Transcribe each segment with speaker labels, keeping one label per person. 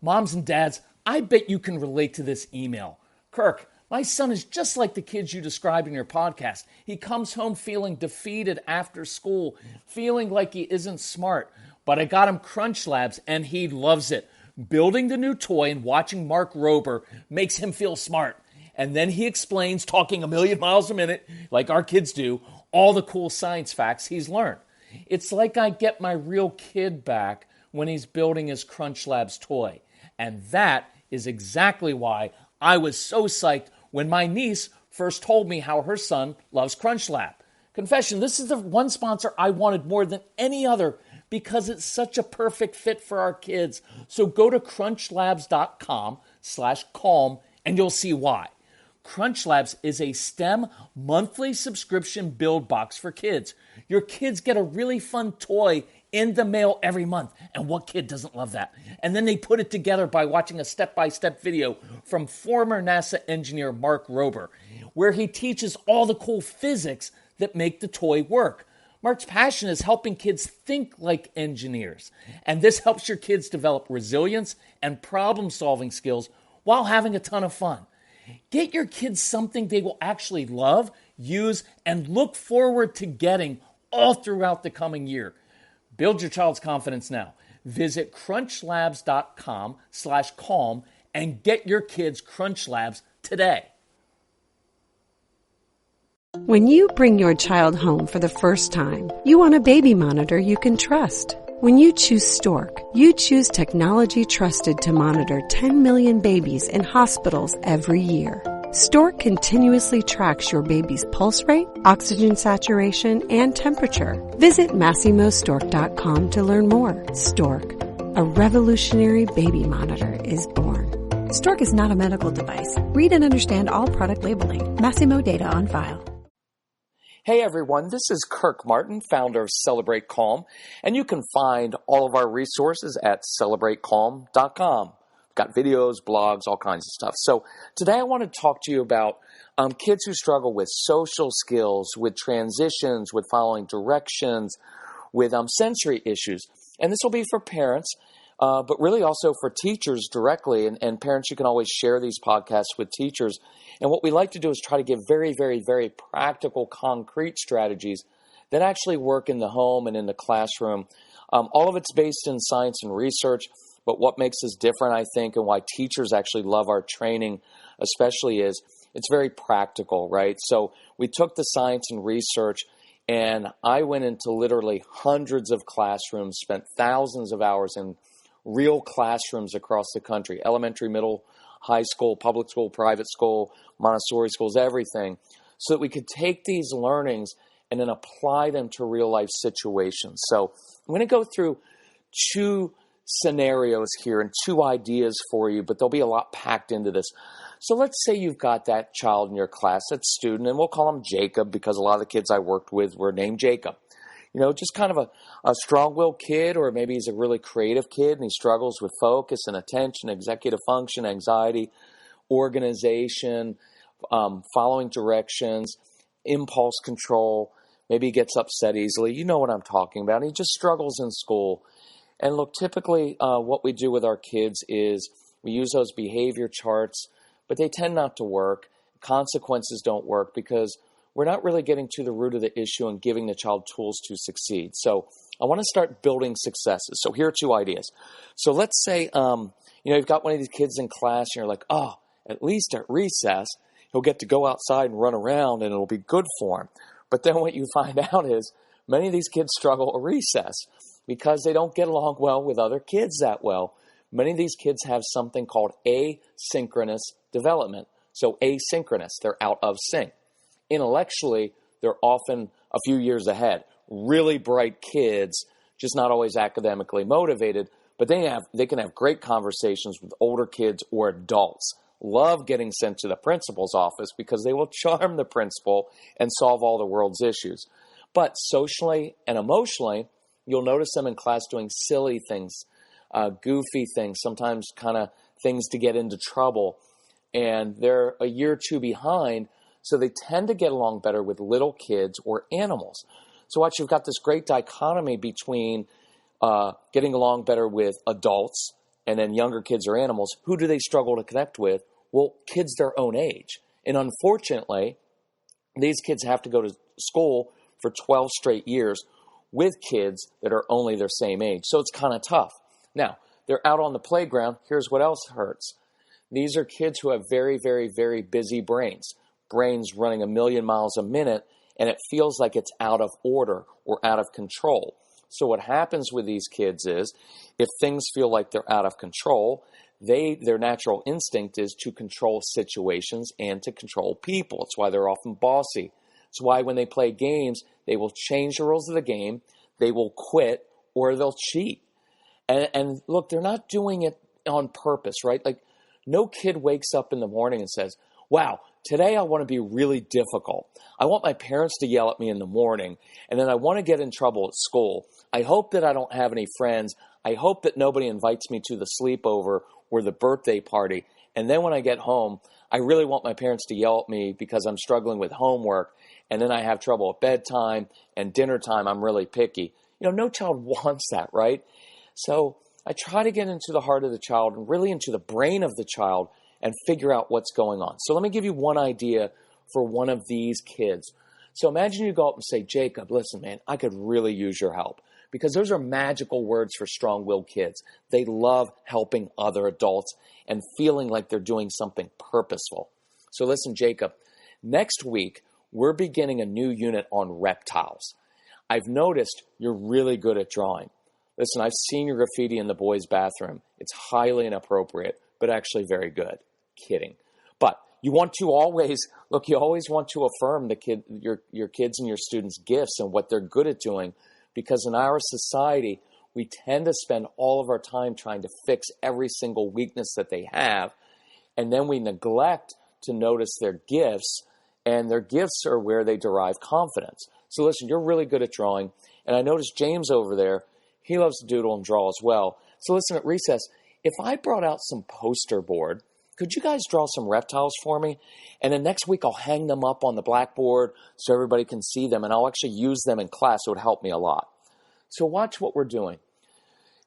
Speaker 1: Moms and dads, I bet you can relate to this email. Kirk, my son is just like the kids you described in your podcast. He comes home feeling defeated after school, feeling like he isn't smart. But I got him Crunch Labs and he loves it. Building the new toy and watching Mark Rober makes him feel smart. And then he explains, talking a million miles a minute, like our kids do, all the cool science facts he's learned. It's like I get my real kid back when he's building his Crunch Labs toy. And that is exactly why I was so psyched when my niece first told me how her son loves Crunch Lab. Confession, this is the one sponsor I wanted more than any other because it's such a perfect fit for our kids. So go to crunchlabs.com/calm and you'll see why. Crunch Labs is a STEM monthly subscription build box for kids. Your kids get a really fun toy in the mail every month. And what kid doesn't love that? And then they put it together by watching a step-by-step video from former NASA engineer Mark Rober, where he teaches all the cool physics that make the toy work. Mark's passion is helping kids think like engineers. And this helps your kids develop resilience and problem-solving skills while having a ton of fun. Get your kids something they will actually love, use, and look forward to getting all throughout the coming year. Build your child's confidence now. Visit crunchlabs.com/calm and get your kids Crunch Labs today.
Speaker 2: When you bring your child home for the first time, you want a baby monitor you can trust. When you choose Stork, you choose technology trusted to monitor 10 million babies in hospitals every year. Stork continuously tracks your baby's pulse rate, oxygen saturation, and temperature. Visit MassimoStork.com to learn more. Stork, a revolutionary baby monitor, is born. Stork is not a medical device. Read and understand all product labeling. Massimo data on file.
Speaker 1: Hey everyone, this is Kirk Martin, founder of Celebrate Calm, and you can find all of our resources at celebratecalm.com. We've got videos, blogs, all kinds of stuff. So today I want to talk to you about kids who struggle with social skills, with transitions, with following directions, with sensory issues. And this will be for parents, but really also for teachers directly. And parents, you can always share these podcasts with teachers. And what we like to do is try to give very, very, very practical, concrete strategies that actually work in the home and in the classroom. All of it's based in science and research, but what makes us different, I think, and why teachers actually love our training especially is it's very practical, right? So we took the science and research, and I went into literally hundreds of classrooms, spent thousands of hours in real classrooms across the country, elementary, middle, high school, public school, private school, Montessori schools, everything, so that we could take these learnings and then apply them to real life situations. So I'm going to go through two scenarios here and two ideas for you, but there'll be a lot packed into this. So let's say you've got that child in your class, that student, and we'll call him Jacob because a lot of the kids I worked with were named Jacob. You know, just kind of a strong-willed kid, or maybe he's a really creative kid and he struggles with focus and attention, executive function, anxiety, organization, following directions, impulse control. Maybe he gets upset easily. You know what I'm talking about. He just struggles in school. And look, typically what we do with our kids is we use those behavior charts, but they tend not to work. Consequences don't work because we're not really getting to the root of the issue and giving the child tools to succeed. So I want to start building successes. So here are two ideas. So let's say, you've got one of these kids in class and you're like, oh, at least at recess, he'll get to go outside and run around and it'll be good for him. But then what you find out is many of these kids struggle at recess because they don't get along well with other kids that well. Many of these kids have something called asynchronous development. So asynchronous, they're out of sync. Intellectually, they're often a few years ahead. Really bright kids, just not always academically motivated, but they can have great conversations with older kids or adults. Love getting sent to the principal's office because they will charm the principal and solve all the world's issues. But socially and emotionally, you'll notice them in class doing silly things, goofy things, sometimes kind of things to get into trouble. And they're a year or two behind, so they tend to get along better with little kids or animals. So watch, you've got this great dichotomy between getting along better with adults and then younger kids are animals, who do they struggle to connect with? Well, kids their own age. And unfortunately, these kids have to go to school for 12 straight years with kids that are only their same age. So it's kind of tough. Now, they're out on the playground. Here's what else hurts. These are kids who have very, very, very busy brains running 1,000,000 miles a minute, and it feels like it's out of order or out of control. So what happens with these kids is, if things feel like they're out of control, their natural instinct is to control situations and to control people. It's why they're often bossy. It's why when they play games, they will change the rules of the game, they will quit, or they'll cheat. And look, they're not doing it on purpose, right? Like, no kid wakes up in the morning and says, wow, today I want to be really difficult. I want my parents to yell at me in the morning, and then I want to get in trouble at school. I hope that I don't have any friends. I hope that nobody invites me to the sleepover or the birthday party. And then when I get home, I really want my parents to yell at me because I'm struggling with homework, and then I have trouble at bedtime and dinner time. I'm really picky. No child wants that, right? So I try to get into the heart of the child and really into the brain of the child and figure out what's going on. So let me give you one idea for one of these kids. So imagine you go up and say, Jacob, listen, man, I could really use your help. Because those are magical words for strong-willed kids. They love helping other adults and feeling like they're doing something purposeful. So listen, Jacob, next week, we're beginning a new unit on reptiles. I've noticed you're really good at drawing. Listen, I've seen your graffiti in the boys' bathroom. It's highly inappropriate, but actually very good. Kidding. But you always want to affirm your kids and your students' gifts and what they're good at doing, because in our society, we tend to spend all of our time trying to fix every single weakness that they have, and then we neglect to notice their gifts, and their gifts are where they derive confidence. So listen, you're really good at drawing, and I noticed James over there, he loves to doodle and draw as well. So listen, at recess, if I brought out some poster board, could you guys draw some reptiles for me? And then next week I'll hang them up on the blackboard so everybody can see them, and I'll actually use them in class. It would help me a lot. So watch what we're doing.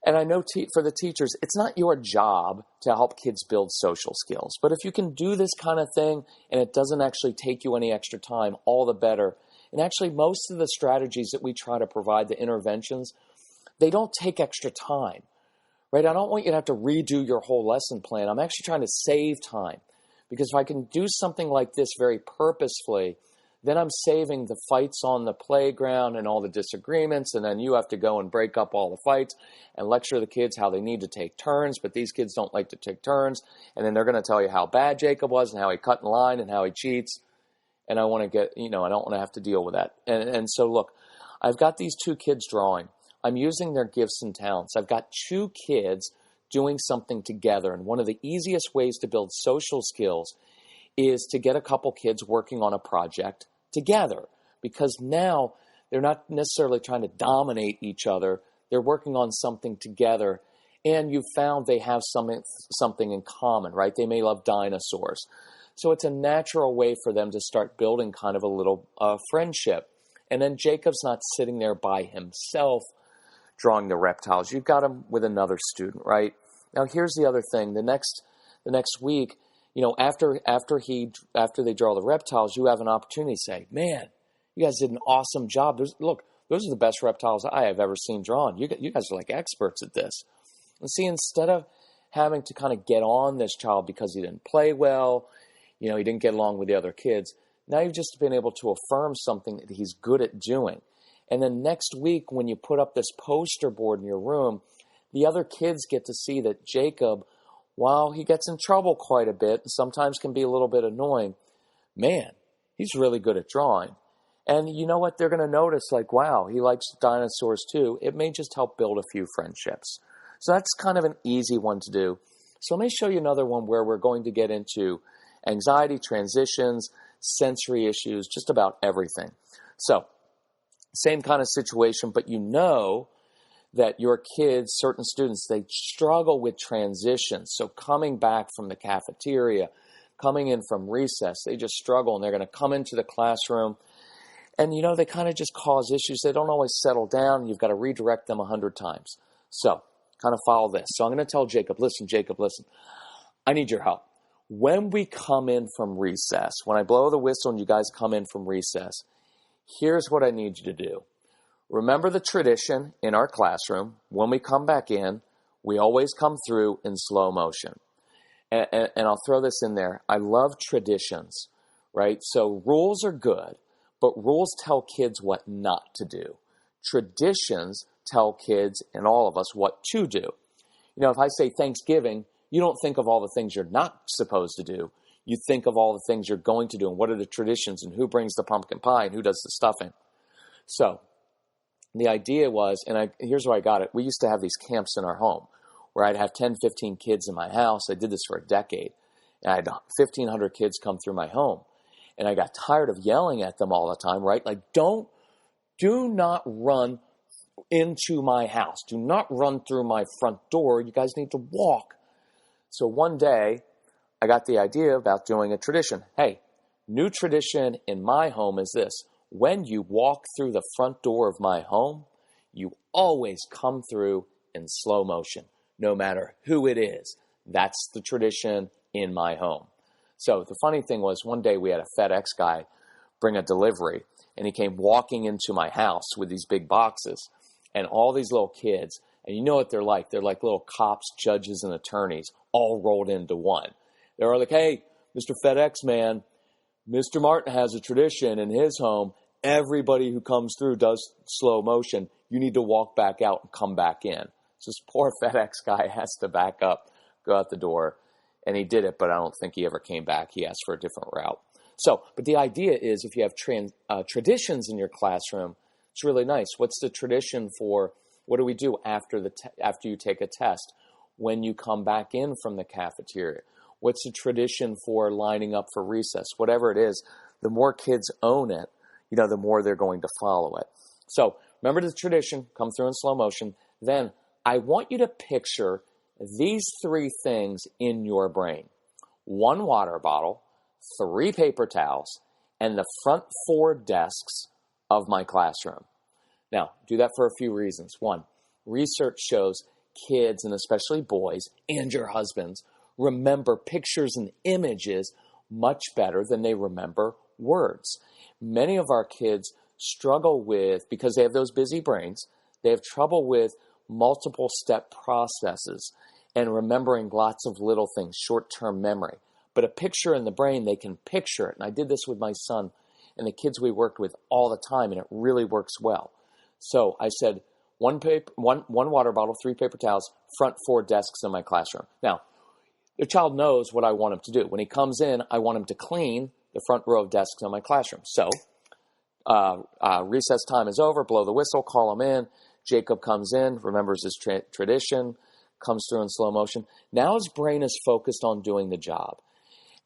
Speaker 1: And I know for the teachers, it's not your job to help kids build social skills. But if you can do this kind of thing and it doesn't actually take you any extra time, all the better. And actually, most of the strategies that we try to provide, the interventions, they don't take extra time, right? I don't want you to have to redo your whole lesson plan. I'm actually trying to save time, because if I can do something like this very purposefully, then I'm saving the fights on the playground and all the disagreements, and then you have to go and break up all the fights and lecture the kids how they need to take turns, but these kids don't like to take turns, and then they're going to tell you how bad Jacob was and how he cut in line and how he cheats, and I want to get, I don't want to have to deal with that. And so look, I've got these two kids drawing. I'm using their gifts and talents. I've got two kids doing something together, and one of the easiest ways to build social skills is to get a couple kids working on a project together, because now they're not necessarily trying to dominate each other. They're working on something together, and you've found they have something in common, right? They may love dinosaurs. So it's a natural way for them to start building kind of a little friendship. And then Jacob's not sitting there by himself drawing the reptiles. You've got him with another student, right? Now here's the other thing. The next week, after they draw the reptiles, you have an opportunity to say, man, you guys did an awesome job. Those are the best reptiles I have ever seen drawn. You guys are like experts at this. And see, instead of having to kind of get on this child because he didn't play well, he didn't get along with the other kids, now you've just been able to affirm something that he's good at doing. And then next week, when you put up this poster board in your room, the other kids get to see that Jacob, while he gets in trouble quite a bit and sometimes can be a little bit annoying, man, he's really good at drawing. And you know what? They're going to notice, like, wow, he likes dinosaurs too. It may just help build a few friendships. So that's kind of an easy one to do. So let me show you another one where we're going to get into anxiety, transitions, sensory issues, just about everything. So same kind of situation, but that your kids, certain students, they struggle with transitions. So coming back from the cafeteria, coming in from recess, they just struggle, and they're going to come into the classroom, and they kind of just cause issues. They don't always settle down. You've got to redirect them 100 times. So kind of follow this. So I'm going to tell Jacob, listen, I need your help. When we come in from recess, when I blow the whistle and you guys come in from recess, here's what I need you to do. Remember the tradition in our classroom. When we come back in, we always come through in slow motion. And I'll throw this in there. I love traditions, right? So rules are good, but rules tell kids what not to do. Traditions tell kids and all of us what to do. You know, if I say Thanksgiving, you don't think of all the things you're not supposed to do. You think of all the things you're going to do and what are the traditions and who brings the pumpkin pie and who does the stuffing. So the idea was, and here's where I got it. We used to have these camps in our home where I'd have 10, 15 kids in my house. I did this for a decade. And I had 1,500 kids come through my home. And I got tired of yelling at them all the time, right? Like, do not run into my house. Do not run through my front door. You guys need to walk. So one day, I got the idea about doing a tradition. Hey, new tradition in my home is this. When you walk through the front door of my home, you always come through in slow motion, no matter who it is. That's the tradition in my home. So the funny thing was, one day we had a FedEx guy bring a delivery, and he came walking into my house with these big boxes and all these little kids. And you know what they're like. They're like little cops, judges, and attorneys all rolled into one. They're like, hey, Mr. FedEx man, Mr. Martin has a tradition in his home. Everybody who comes through does slow motion. You need to walk back out and come back in. So this poor FedEx guy has to back up, go out the door. And he did it, but I don't think he ever came back. He asked for a different route. So, but the idea is if you have traditions in your classroom, it's really nice. What's the tradition for, what do we do after you take a test? When you come back in from the cafeteria? What's the tradition for lining up for recess? Whatever it is, the more kids own it, the more they're going to follow it. So remember the tradition, come through in slow motion. Then I want you to picture these three things in your brain. 1 water bottle, 3 paper towels, and the front 4 desks of my classroom. Now, do that for a few reasons. 1, research shows kids, and especially boys, and your husbands, remember pictures and images much better than they remember words. Many of our kids struggle with, because they have those busy brains, they have trouble with multiple step processes and remembering lots of little things, short-term memory. But a picture in the brain, they can picture it. And I did this with my son and the kids we worked with all the time, and it really works well. So I said, 1 water bottle, 3 paper towels, front 4 desks in my classroom. Now, the child knows what I want him to do. When he comes in, I want him to clean the front row of desks in my classroom. So recess time is over, blow the whistle, call him in. Jacob comes in, remembers his tradition, comes through in slow motion. Now his brain is focused on doing the job.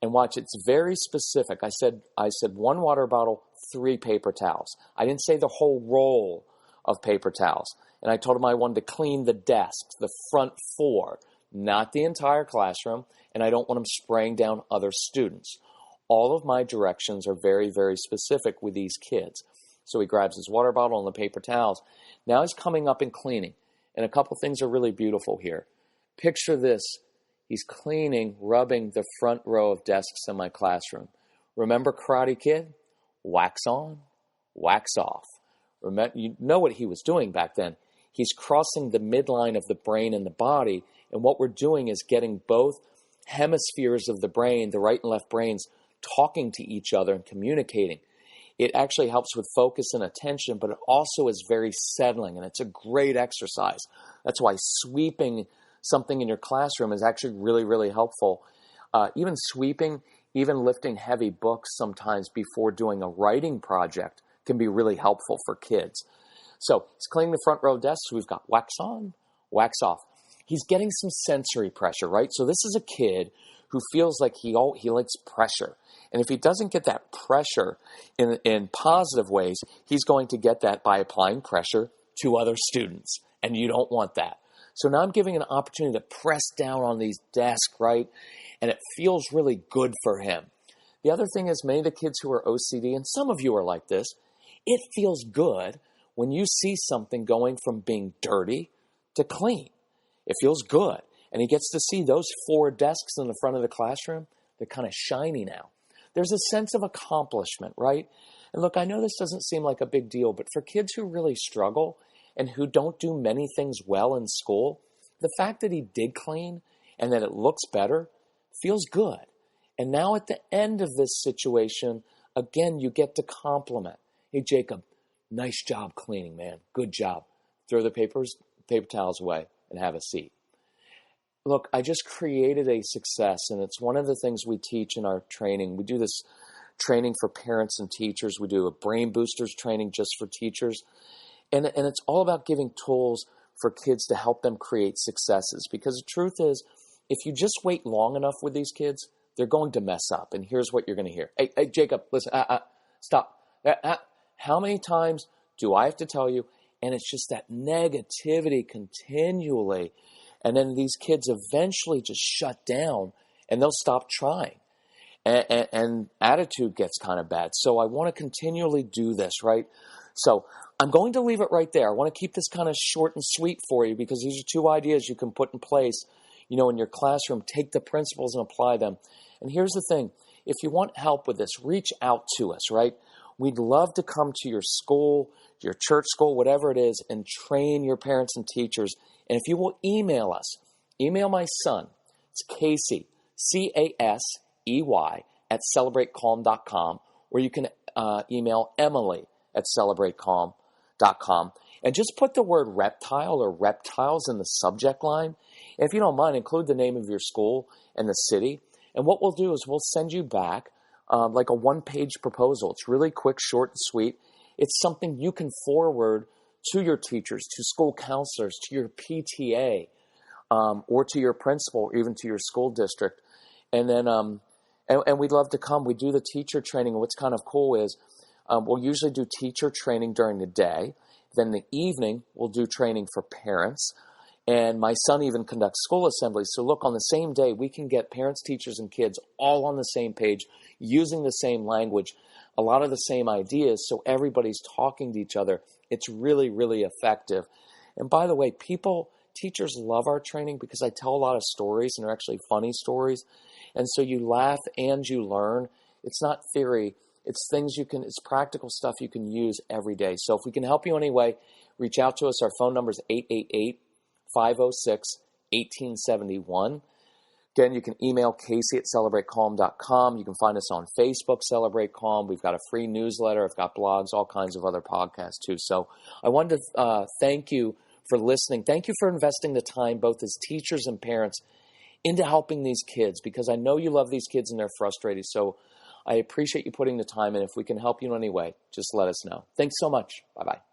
Speaker 1: And watch, it's very specific. I said 1 water bottle, 3 paper towels. I didn't say the whole roll of paper towels. And I told him I wanted to clean the desks, the front 4, not the entire classroom, and I don't want him spraying down other students. All of my directions are very, very specific with these kids. So he grabs his water bottle and the paper towels. Now he's coming up and cleaning. And a couple things are really beautiful here. Picture this. He's cleaning, rubbing the front row of desks in my classroom. Remember Karate Kid? Wax on, wax off. Remember, you know what he was doing back then. He's crossing the midline of the brain and the body. And what we're doing is getting both hemispheres of the brain, the right and left brains, talking to each other and communicating. It actually helps with focus and attention, but it also is very settling, and it's a great exercise. That's why sweeping something in your classroom is actually really, really helpful. Even sweeping, even lifting heavy books sometimes before doing a writing project can be really helpful for kids. So he's cleaning the front row desks. We've got wax on, wax off. He's getting some sensory pressure, right? So this is a kid who feels like he likes pressure. And if he doesn't get that pressure in positive ways, he's going to get that by applying pressure to other students. And you don't want that. So now I'm giving an opportunity to press down on these desks, right? And it feels really good for him. The other thing is many of the kids who are OCD, and some of you are like this, it feels good when you see something going from being dirty to clean. It feels good. And he gets to see those 4 desks in the front of the classroom. They're kind of shiny now. There's a sense of accomplishment, right? And look, I know this doesn't seem like a big deal, but for kids who really struggle and who don't do many things well in school, the fact that he did clean and that it looks better feels good. And now at the end of this situation, again, you get to compliment. Hey, Jacob, nice job cleaning, man. Good job. Throw the paper towels away and have a seat. Look, I just created a success, and it's one of the things we teach in our training. We do this training for parents and teachers. We do a brain boosters training just for teachers. And it's all about giving tools for kids to help them create successes. Because the truth is, if you just wait long enough with these kids, they're going to mess up. And here's what you're going to hear. Hey, Jacob, listen, stop. How many times do I have to tell you? And it's just that negativity continually. And then these kids eventually just shut down and they'll stop trying. And attitude gets kind of bad. So I want to continually do this, right? So I'm going to leave it right there. I want to keep this kind of short and sweet for you because these are 2 ideas you can put in place, in your classroom. Take the principles and apply them. And here's the thing. If you want help with this, reach out to us, right? We'd love to come to your school, your church school, whatever it is, and train your parents and teachers. And if you will email us, email my son. It's Casey, Casey, at celebratecalm.com, or you can email Emily at celebratecalm.com. And just put the word reptile or reptiles in the subject line. And if you don't mind, include the name of your school and the city. And what we'll do is we'll send you back like a 1-page proposal. It's really quick, short, and sweet. It's something you can forward to your teachers, to school counselors, to your PTA, or to your principal, or even to your school district. And then, and we'd love to come. We do the teacher training. And what's kind of cool is we'll usually do teacher training during the day. Then in the evening, we'll do training for parents. And my son even conducts school assemblies. So look, on the same day, we can get parents, teachers, and kids all on the same page, using the same language, a lot of the same ideas, so everybody's talking to each other. It's really, really effective. And by the way, teachers love our training because I tell a lot of stories, and they're actually funny stories. And so you laugh and you learn. It's not theory. It's it's practical stuff you can use every day. So if we can help you in any way, reach out to us. Our phone number is 888-506-1871. Again, you can email Casey at celebratecalm.com. You can find us on Facebook, Celebrate Calm. We've got a free newsletter. I've got blogs, all kinds of other podcasts too. So I wanted to thank you for listening. Thank you for investing the time, both as teachers and parents, into helping these kids, because I know you love these kids and they're frustrated. So I appreciate you putting the time in. If we can help you in any way, just let us know. Thanks so much. Bye-bye.